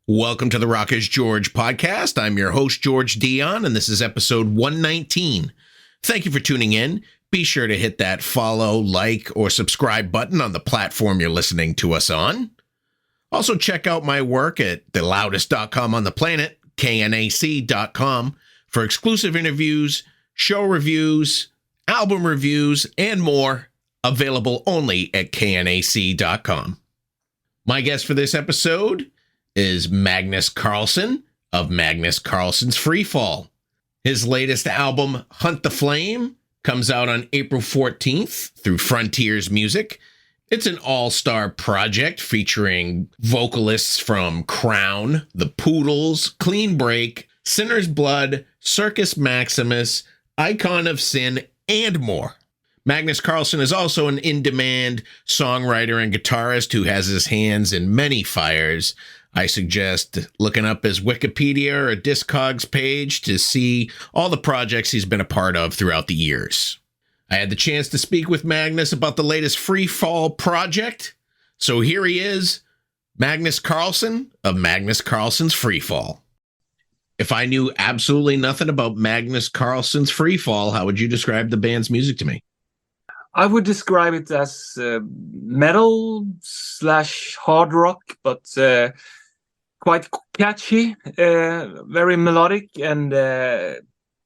Welcome to the Rock is George podcast. I'm your host, George Dionne, and this is episode 119. Thank you for tuning in. Be sure to hit that follow, like, or subscribe button on the platform you're listening to us on. Also, check out my work at theloudest.com on the planet, knac.com, for exclusive interviews, show reviews, album reviews, and more, available only at knac.com. My guest for this episode is Magnus Karlsson of Magnus Karlsson's Free Fall. His latest album, Hunt the Flame, comes out on April 14th through Frontiers Music. It's an all-star project featuring vocalists from Crown, The Poodles, Clean Break, Sinner's Blood, Circus Maximus, Icon of Sin, and more. Magnus Karlsson is also an in-demand songwriter and guitarist who has his hands in many fires. I suggest looking up his Wikipedia or Discogs page to see all the projects he's been a part of throughout the years. I had the chance to speak with Magnus about the latest Free Fall project. So here he is, Magnus Karlsson of Magnus Karlsson's Free Fall. If I knew absolutely nothing about Magnus Karlsson's Free Fall, how would you describe the band's music to me? I would describe it as metal/hard rock, but quite catchy, very melodic, and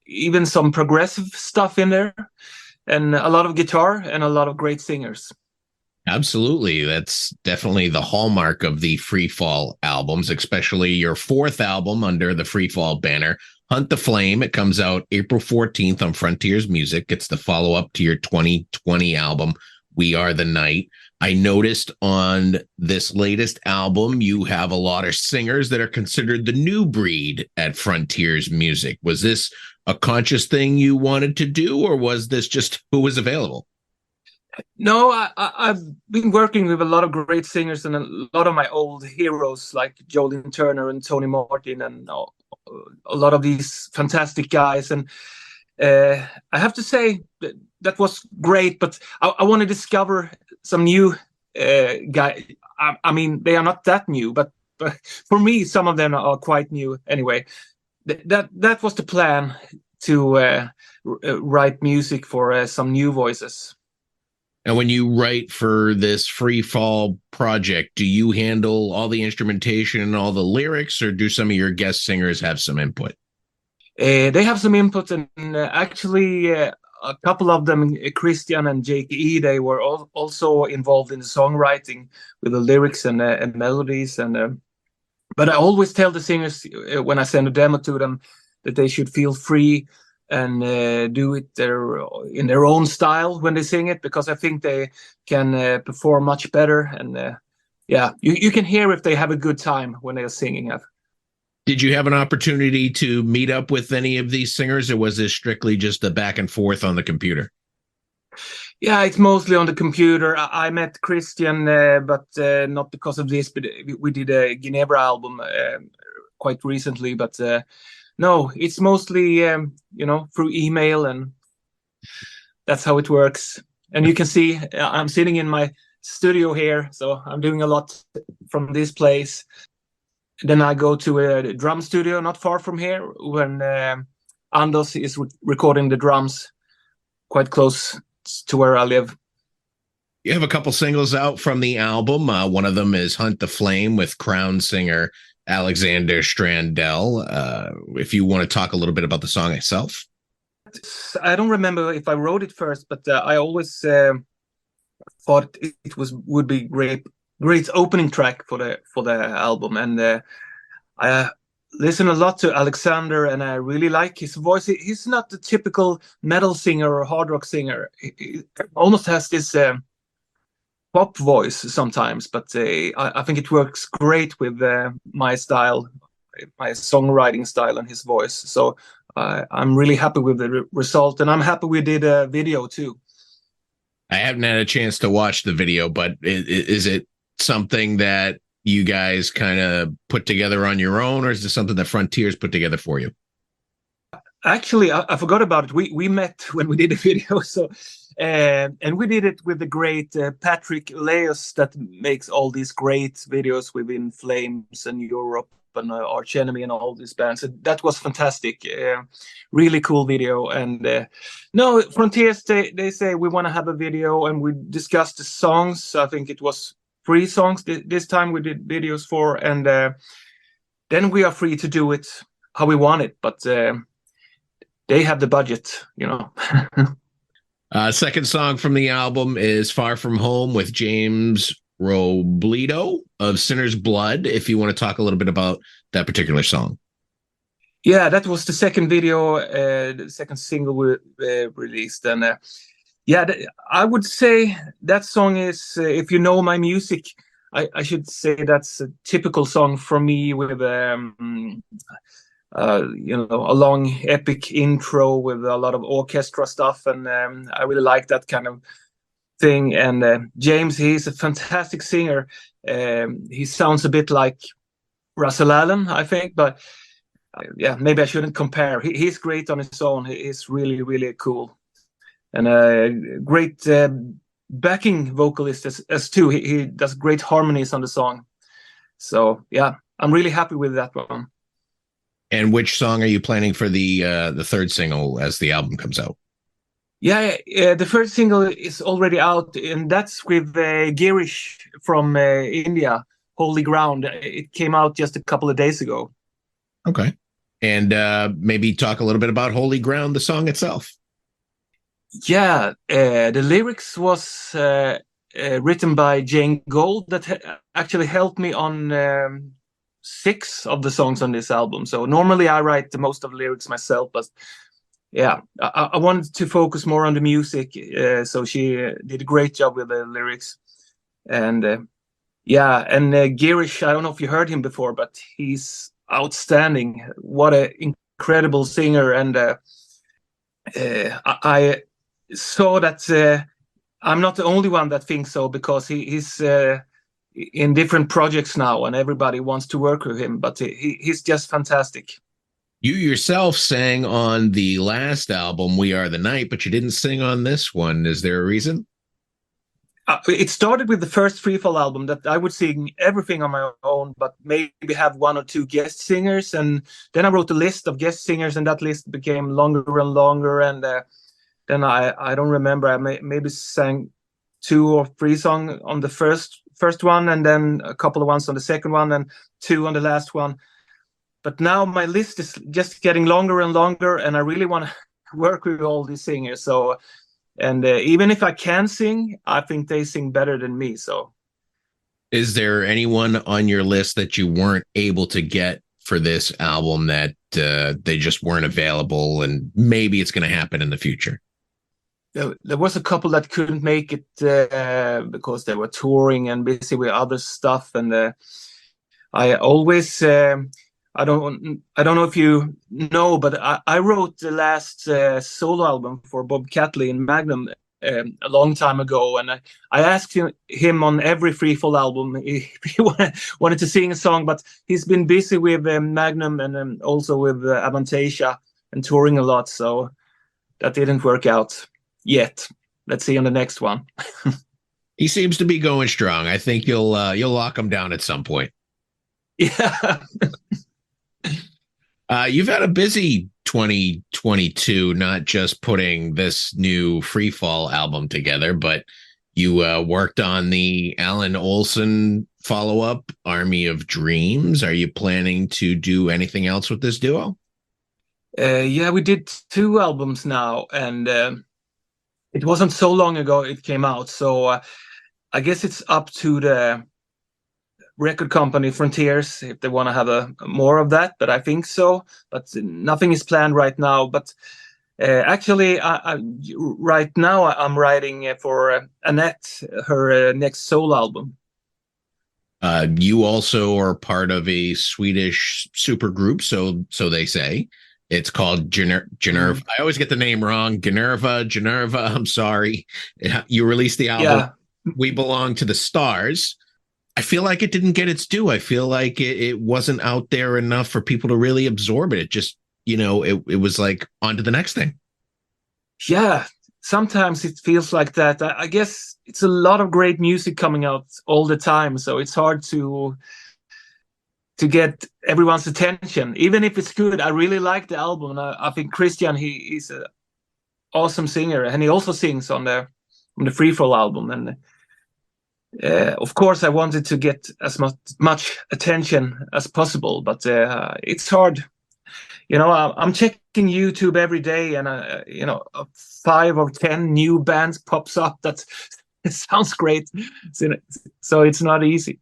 even some progressive stuff in there, and a lot of guitar and a lot of great singers. Absolutely. That's definitely the hallmark of the Free Fall albums, especially your fourth album under the Free Fall banner, Hunt the Flame. It comes out April 14th on Frontiers Music. It's the follow-up to your 2020 album, We Are the Night. I noticed on this latest album, you have a lot of singers that are considered the new breed at Frontiers Music. Was this a conscious thing you wanted to do, or was this just who was available? No, I've been working with a lot of great singers and a lot of my old heroes like Jolene Turner and Tony Martin and a lot of these fantastic guys. And I have to say that was great, but I want to discover some new guys. I mean, they are not that new, but for me, some of them are quite new. Anyway, that was the plan, to write music for some new voices. And when you write for this Free Fall project, do you handle all the instrumentation and all the lyrics, or do some of your guest singers have some input? They have some input, and actually a couple of them, Christian and Jake E., they were also involved in the songwriting with the lyrics and melodies. And but I always tell the singers when I send a demo to them that they should feel free and do it in their own style when they sing it, because I think they can perform much better. And you can hear if they have a good time when they're singing. Did you have an opportunity to meet up with any of these singers, or was this strictly just a back and forth on the computer? Yeah, it's mostly on the computer. I met Christian, but not because of this, but we did a GINEVRA album quite recently, but no, it's mostly, through email, and that's how it works. And you can see I'm sitting in my studio here, so I'm doing a lot from this place. Then I go to a drum studio not far from here when Anders is recording the drums quite close to where I live. You have a couple singles out from the album. One of them is Hunt the Flame with Crown singer Alexander Strandell. If you want to talk a little bit about the song itself. I don't remember if I wrote it first, but I always thought it would be great opening track for the album. And I listen a lot to Alexander, and I really like his voice. He's not the typical metal singer or hard rock singer. He almost has this pop voice sometimes, but I think it works great with my style, my songwriting style, and his voice. So I'm really happy with the result, and I'm happy we did a video too. I haven't had a chance to watch the video, but is it something that you guys kind of put together on your own, or is this something that Frontiers put together for you? Actually, I forgot about it. We met when we did the video, so And we did it with the great Patric Ullaeus that makes all these great videos within Flames and Europe and Arch Enemy and all these bands. So that was fantastic. Really cool video. And no, Frontiers, they say we want to have a video, and we discussed the songs. I think it was 3 songs this time we did videos for, and then we are free to do it how we want it. But they have the budget, you know. Second song from the album is Far From Home with James Robledo of Sinner's Blood, if you want to talk a little bit about that particular song. Yeah, that was the second video, the second single we released. And I would say that song is, if you know my music, I should say that's a typical song for me with you know, a long epic intro with a lot of orchestra stuff, and I really like that kind of thing. And James, he's a fantastic singer. He sounds a bit like Russell Allen, I think, but yeah, maybe I shouldn't compare. He's great on his own. He's really, really cool, and a great backing vocalist as too. He does great harmonies on the song. So yeah, I'm really happy with that one. And which song are you planning for the third single as the album comes out? Yeah, the first single is already out, and that's with Girish from India, Holy Ground. It came out just a couple of days ago. Okay. And maybe talk a little bit about Holy Ground, the song itself. Yeah, the lyrics was written by Jane Gold that actually helped me on 6 of the songs on this album. So normally I write the most of the lyrics myself, but yeah, I wanted to focus more on the music. So she did a great job with the lyrics. And yeah, and Girish, I don't know if you heard him before, but he's outstanding. What an incredible singer. And I saw that I'm not the only one that thinks so, because he's in different projects now, and everybody wants to work with him, but he's just fantastic. You yourself sang on the last album, We Are the Night, but you didn't sing on this one. Is there a reason? It started with the first Free Fall album that I would sing everything on my own, but maybe have 1 or 2 guest singers. And then I wrote a list of guest singers, and that list became longer and longer. And then I don't remember, I maybe sang 2 or 3 songs on the first one, and then a couple of ones on the second one, and 2 on the last one. But now my list is just getting longer and longer, and I really want to work with all these singers. So, and even if I can sing, I think they sing better than me. So, is there anyone on your list that you weren't able to get for this album that they just weren't available, and maybe it's going to happen in the future? There was a couple that couldn't make it because they were touring and busy with other stuff. And I always, I don't know if you know, but I wrote the last solo album for Bob Catley in Magnum a long time ago, and I asked him on every Free Fall album if he wanted to sing a song, but he's been busy with Magnum and also with Avantasia and touring a lot, so that didn't work out yet. Let's see on the next one. He seems to be going strong. I think you'll lock him down at some point. Yeah. You've had a busy 2022, not just putting this new Free Fall album together, but you worked on the Alan Olson follow-up, Army of Dreams. Are you planning to do anything else with this duo? Yeah, we did 2 albums now, and it wasn't so long ago it came out. So I guess it's up to the record company Frontiers if they want to have more of that, but I think so. But nothing is planned right now. But actually, right now I'm writing for Anette, her next solo album. You also are part of a Swedish supergroup, so they say. It's called GINEVRA. I always get the name wrong. GINEVRA. I'm sorry. You released the album, We Belong to the Stars. I feel like it didn't get its due. I feel like it wasn't out there enough for people to really absorb it. It just, it was like on to the next thing. Yeah, sometimes it feels like that. I guess it's a lot of great music coming out all the time, so it's hard to get everyone's attention, even if it's good. I really like the album. I think Christian, he's an awesome singer, and he also sings on the Free Fall album. And of course, I wanted to get as much attention as possible, but it's hard. I'm checking YouTube every day, and 5 or 10 new bands pops up. It sounds great, so it's not easy.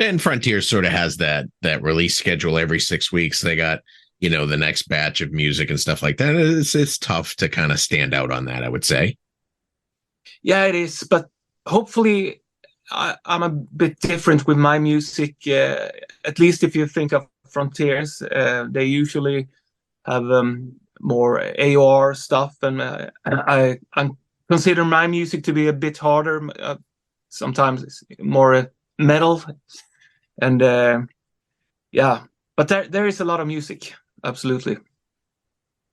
And Frontier sort of has that release schedule every 6 weeks. They got, the next batch of music and stuff like that. It's tough to kind of stand out on that, I would say. Yeah, it is. But hopefully I'm a bit different with my music. At least if you think of Frontiers, they usually have more AOR stuff. And I consider my music to be a bit harder. Sometimes it's more metal. And but there is a lot of music. Absolutely.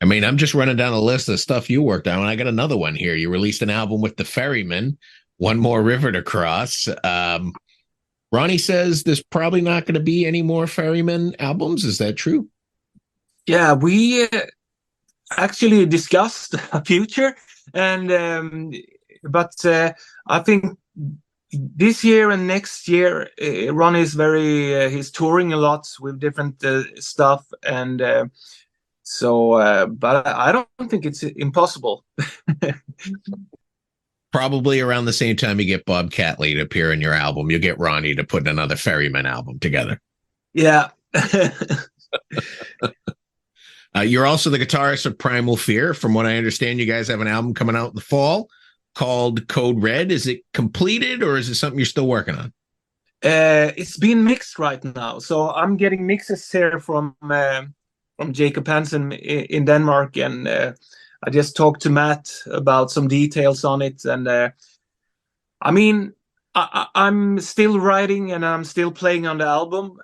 I mean, I'm just running down a list of stuff you worked on, and I got another one here. You released an album with the FERRYMEN, One More River to Cross. Ronnie says there's probably not going to be any more FERRYMEN albums. Is that true? Yeah, we actually discussed a future, and but I think this year and next year, Ronnie is he's touring a lot with different stuff, and but I don't think it's impossible. Probably around the same time you get Bob Catley to appear in your album, you'll get Ronnie to put another FERRYMEN album together. Yeah. You're also the guitarist of Primal Fear. From what I understand, you guys have an album coming out in the fall called Code Red. Is it completed, or is it something you're still working on? It's been mixed right now. So I'm getting mixes here from Jacob Hansen in Denmark, and I just talked to Matt about some details on it. And I mean, I'm still writing and I'm still playing on the album,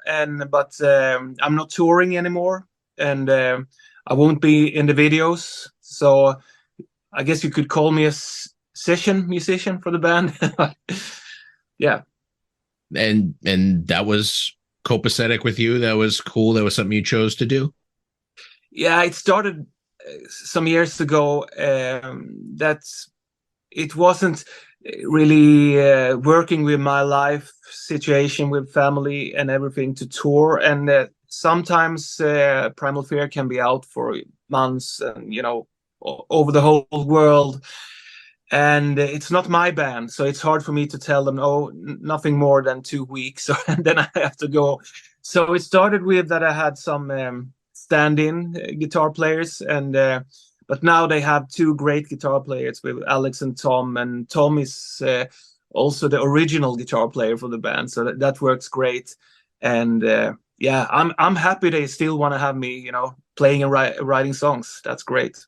but I'm not touring anymore, and I won't be in the videos. So I guess you could call me a session musician for the band. Yeah. And that was copacetic with you? That was cool? That was something you chose to do? Yeah, it started some years ago. That it wasn't really working with my life situation with family and everything to tour, and sometimes Primal Fear can be out for months and over the whole world, and it's not my band, so it's hard for me to tell them nothing more than 2 weeks, and then I have to go. So it started with that I had some stand-in guitar players, and but now they have 2 great guitar players with Alex and Tom, and Tom is also the original guitar player for the band, so that works great. And yeah, I'm happy they still want to have me, playing and writing songs. That's great.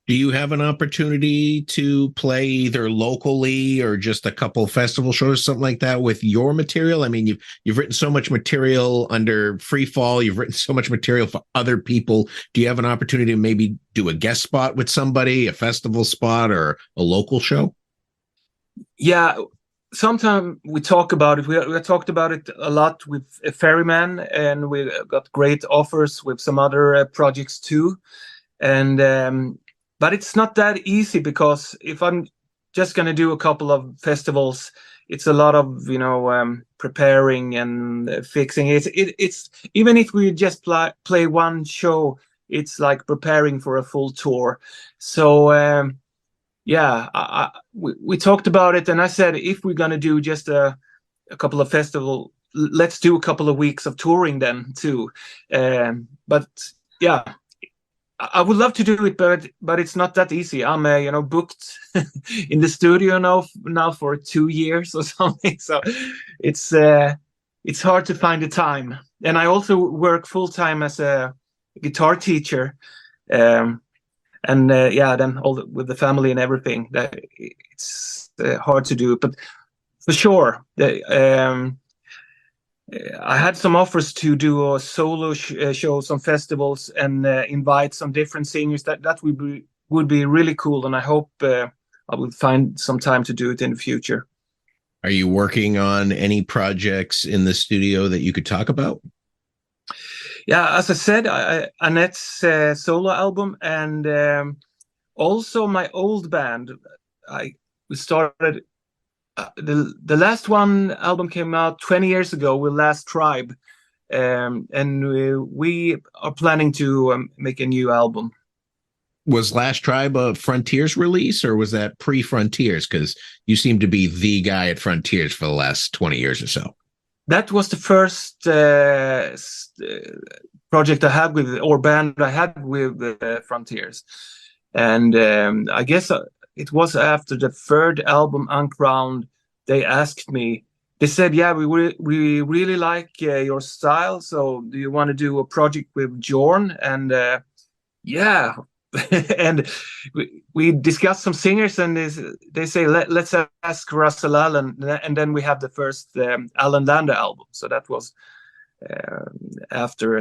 Do you have an opportunity to play either locally or just a couple festival shows, something like that, with your material? I mean, you've written so much material under Free Fall. You've written so much material for other people. Do you have an opportunity to maybe do a guest spot with somebody, a festival spot, or a local show? Yeah, sometimes we talk about it. We talked about it a lot with FERRYMEN, and we got great offers with some other projects too. And but it's not that easy, because if I'm just going to do a couple of festivals, it's a lot of preparing and fixing. It's even if we just play one show, it's like preparing for a full tour. So yeah, we talked about it, and I said if we're going to do just a couple of festivals, let's do a couple of weeks of touring then too. But yeah, I would love to do it, but it's not that easy. I'm booked in the studio now for 2 years or something. So it's hard to find the time. And I also work full time as a guitar teacher, and then with the family and everything, that it's hard to do. But for sure, I had some offers to do a solo shows on festivals and invite some different singers. That would would be really cool, and I hope I will find some time to do it in the future. Are you working on any projects in the studio that you could talk about? Yeah, as I said, Anette's solo album, and also my old band. We started the last one album came out 20 years ago with Last Tribe, and we are planning to make a new album. Was Last Tribe a Frontiers release, or was that pre-Frontiers? Because you seem to be the guy at Frontiers for the last 20 years or so. That was the first project I had with, or band I had with Frontiers. And I guess it was after the third album, Uncrowned, they asked me, they said, yeah, we really like your style. So do you want to do a project with Dionne? And yeah. And we discussed some singers, and they say let's ask Russell Allen, and then we have the first Alan Lander album. So that was after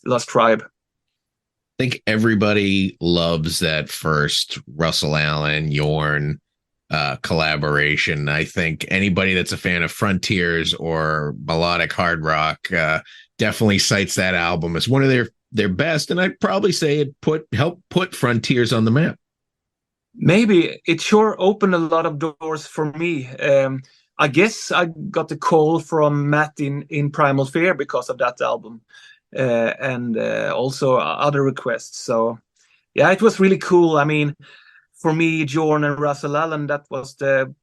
Last Tribe. I think everybody loves that first Russell Allen Dionne collaboration. I think anybody that's a fan of Frontiers or melodic hard rock definitely cites that album as one of their best, and I'd probably say it helped put Frontiers on the map. Maybe it sure opened a lot of doors for me. I guess I got the call from Matt in Primal Fear because of that album, and also other requests. So yeah, it was really cool. I mean, for me, Dionne and Russell Allen, that was the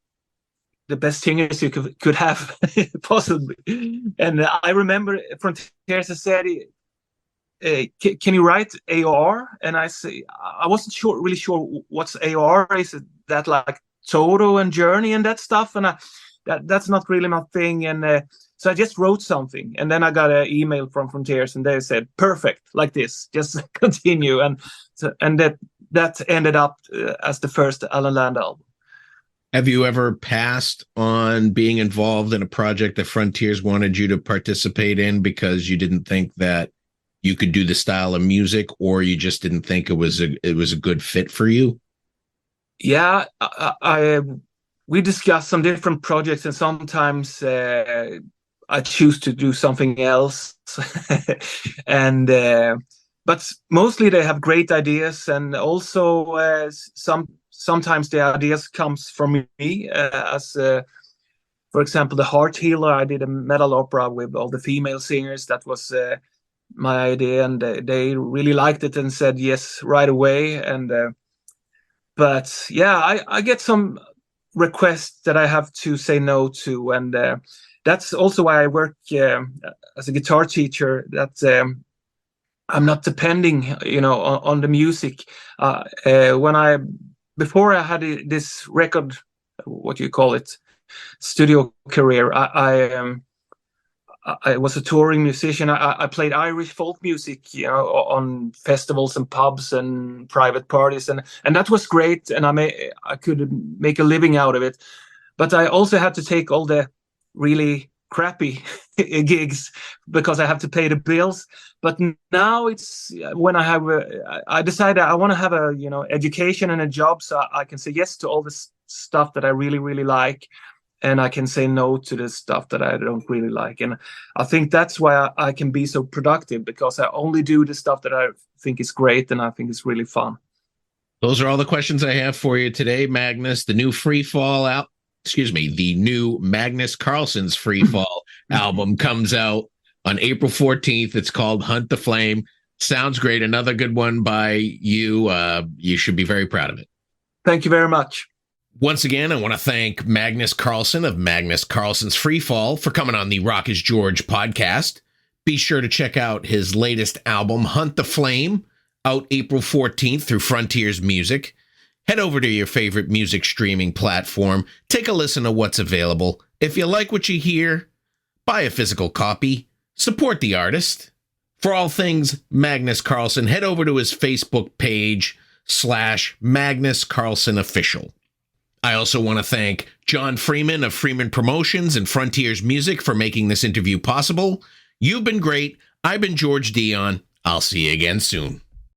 best singers you could have possibly. And I remember Frontiers said, can you write AOR? And I say, I wasn't really sure what's AOR. Is it that like Toto and Journey and that stuff? And that's not really my thing. And so I just wrote something, and then I got an email from Frontiers, and they said, perfect, like this, just continue. And that ended up as the first Alan Land album. Have you ever passed on being involved in a project that Frontiers wanted you to participate in because you didn't think that you could do the style of music, or you just didn't think it was a good fit for you? Yeah, we discussed some different projects, and sometimes I choose to do something else. And but mostly they have great ideas, and also sometimes the ideas comes from me. For example, the Heart Healer, I did a metal opera with all the female singers. That was my idea, and they really liked it and said yes right away. And but yeah, I get some requests that I have to say no to, and that's also why I work as a guitar teacher. That I'm not depending, on the music. Before I had this record, what do you call it, studio career, I was a touring musician. I played Irish folk music, on festivals and pubs and private parties, and that was great, and I could make a living out of it. But I also had to take all the really crappy gigs because I have to pay the bills. But now it's when I decided I want to have a education and a job, so I can say yes to all this stuff that I really, really like, and I can say no to the stuff that I don't really like. And I think that's why I can be so productive, because I only do the stuff that I think is great and I think is really fun. Those are all the questions I have for you today, Magnus. The new the new Magnus Karlsson's Free Fall album comes out on April 14th. It's called Hunt the Flame. Sounds great. Another good one by you. You should be very proud of it. Thank you very much. Once again, I want to thank Magnus Karlsson of Magnus Karlsson's Free Fall for coming on the Rock is George podcast. Be sure to check out his latest album, Hunt the Flame, out April 14th through Frontiers Music. Head over to your favorite music streaming platform. Take a listen to what's available. If you like what you hear, buy a physical copy. Support the artist. For all things Magnus Karlsson, head over to his Facebook page /Magnus Karlsson Official. I also want to thank John Freeman of Freeman Promotions and Frontiers Music for making this interview possible. You've been great. I've been George Dionne. I'll see you again soon.